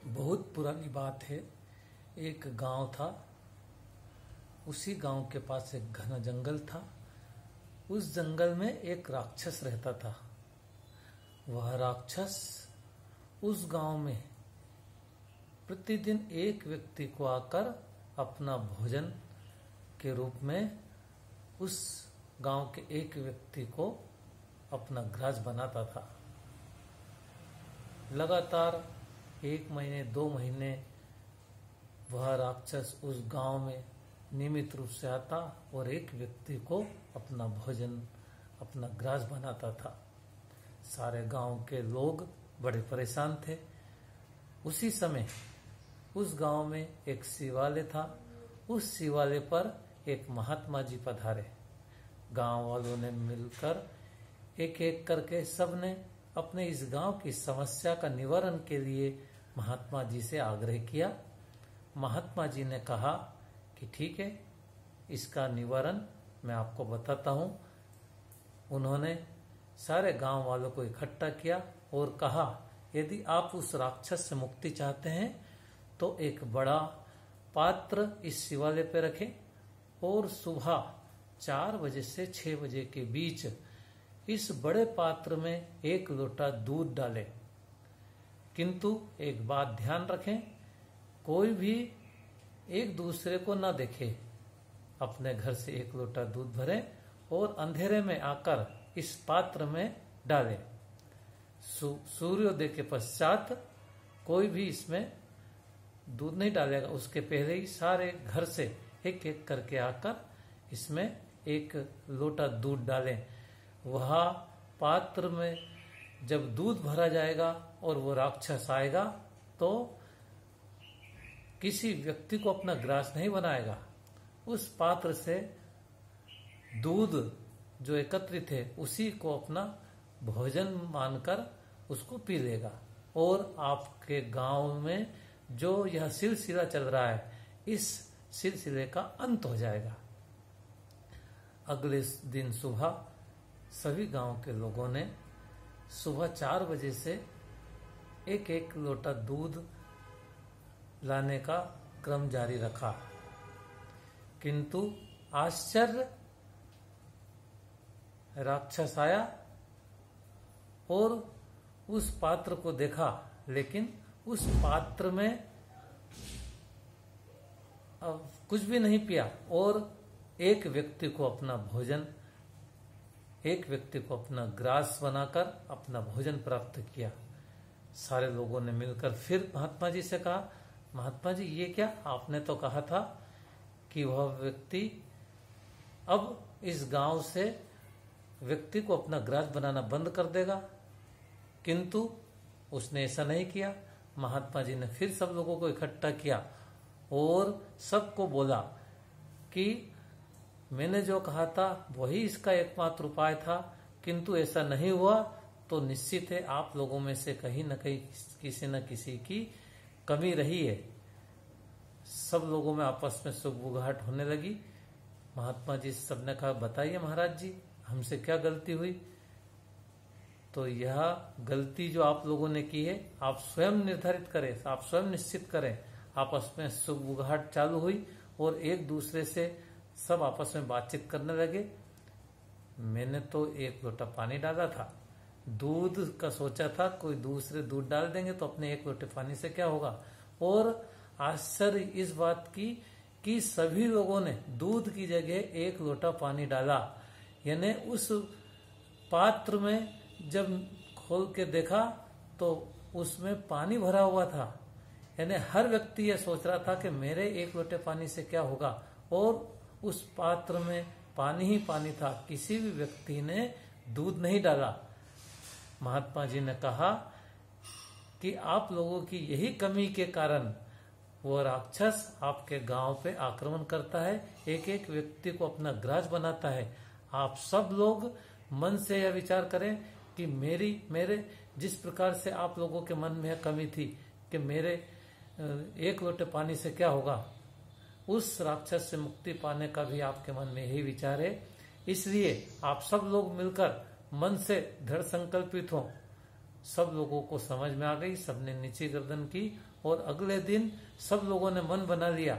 बहुत पुरानी बात है। एक गांव था। उसी गांव के पास एक घना जंगल था। उस जंगल में एक राक्षस रहता था। वह राक्षस उस गांव में प्रतिदिन एक व्यक्ति को आकर अपना भोजन के रूप में उस गांव के एक व्यक्ति को अपना ग्रास बनाता था। लगातार 1 महीने 2 महीने वह राक्षस उस गांव में नियमित रूप से आता और एक व्यक्ति को अपना भोजन, अपना ग्रास बनाता था। सारे गांव के लोग बड़े परेशान थे। उसी समय उस गांव में एक शिवालय था। उस शिवालय पर एक महात्मा जी पधारे। गांव वालों ने मिलकर एक एक करके सबने अपने इस गांव की समस्या का निवारण के लिए महात्मा जी से आग्रह किया। महात्मा जी ने कहा कि ठीक है, इसका निवारण मैं आपको बताता हूं। उन्होंने सारे गांव वालों को इकट्ठा किया और कहा, यदि आप उस राक्षस से मुक्ति चाहते हैं तो एक बड़ा पात्र इस शिवालय पे रखें और सुबह 4 बजे से 6 बजे के बीच इस बड़े पात्र में 1 लोटा दूध डालें। किंतु एक बात ध्यान रखें, कोई भी एक दूसरे को न देखे। अपने घर से 1 लोटा दूध भरें और अंधेरे में आकर इस पात्र में डालें। सूर्योदय के पश्चात कोई भी इसमें दूध नहीं डालेगा। उसके पहले ही सारे घर से एक एक करके आकर इसमें 1 लोटा दूध डालें। वह पात्र में जब दूध भरा जाएगा और वो राक्षस आएगा तो किसी व्यक्ति को अपना ग्रास नहीं बनाएगा। उस पात्र से दूध जो एकत्रित है उसी को अपना भोजन मानकर उसको पी लेगा और आपके गांव में जो यह सिलसिला चल रहा है, इस सिलसिले का अंत हो जाएगा। अगले दिन सुबह सभी गांव के लोगों ने सुबह 4 बजे से एक एक लोटा दूध लाने का क्रम जारी रखा। किंतु आश्चर्य, राक्षस आया और उस पात्र को देखा, लेकिन उस पात्र में अब कुछ भी नहीं पिया और एक व्यक्ति को अपना भोजन, एक व्यक्ति को अपना ग्रास बनाकर अपना भोजन प्राप्त किया। सारे लोगों ने मिलकर फिर महात्मा जी से कहा, महात्मा जी ये क्या, आपने तो कहा था कि वह व्यक्ति अब इस गांव से व्यक्ति को अपना ग्रास बनाना बंद कर देगा, किंतु उसने ऐसा नहीं किया। महात्मा जी ने फिर सब लोगों को इकट्ठा किया और सबको बोला कि मैंने जो कहा था वही इसका एकमात्र उपाय था, किंतु ऐसा नहीं हुआ तो निश्चित है आप लोगों में से कहीं न कहीं किसी न किसी की कमी रही है। सब लोगों में आपस में सुगबुगाहट होने लगी। महात्मा जी सबने कहा, बताइए महाराज जी, हमसे क्या गलती हुई? तो यह गलती जो आप लोगों ने की है आप स्वयं निर्धारित करें, आप स्वयं निश्चित करें। आपस में सुगबुगाहट चालू हुई और एक दूसरे से सब आपस में बातचीत करने लगे। मैंने तो 1 लोटा पानी डाला था, दूध का सोचा था कोई दूसरे दूध डाल देंगे तो अपने 1 लोटे पानी से क्या होगा। और आश्चर्य इस बात की कि सभी लोगों ने दूध की जगह 1 लोटा पानी डाला। यानी उस पात्र में जब खोल के देखा तो उसमें पानी भरा हुआ था। यानी हर व्यक्ति यह सोच रहा था कि मेरे 1 लोटे पानी से क्या होगा, और उस पात्र में पानी ही पानी था। किसी भी व्यक्ति ने दूध नहीं डाला। महात्मा जी ने कहा कि आप लोगों की यही कमी के कारण वो राक्षस आपके गांव पे आक्रमण करता है, एक एक व्यक्ति को अपना ग्रास बनाता है। आप सब लोग मन से यह विचार करें कि मेरे जिस प्रकार से आप लोगों के मन में कमी थी कि मेरे 1 लोटे पानी से क्या होगा, उस राक्षस से मुक्ति पाने का भी आपके मन में यही विचार है। इसलिए आप सब लोग मिलकर मन से दृढ़ संकल्पित हो, सब लोगों को समझ में आ गई, सबने नीचे गर्दन की और अगले दिन सब लोगों ने मन बना लिया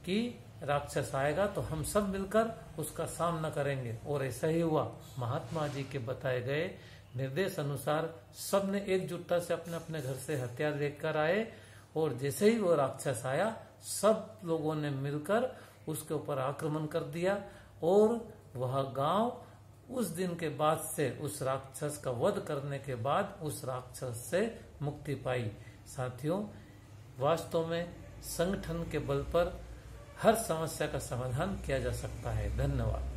कि राक्षस आएगा तो हम सब मिलकर उसका सामना करेंगे। और ऐसा ही हुआ। महात्मा जी के बताए गए निर्देश अनुसार सबने एकजुटता से अपने अपने घर से हथियार लेकर आए और जैसे ही वो राक्षस आया सब लोगों ने मिलकर उसके ऊपर आक्रमण कर दिया और वह गांव उस दिन के बाद से, उस राक्षस का वध करने के बाद उस राक्षस से मुक्ति पाई। साथियों, वास्तव में संगठन के बल पर हर समस्या का समाधान किया जा सकता है। धन्यवाद।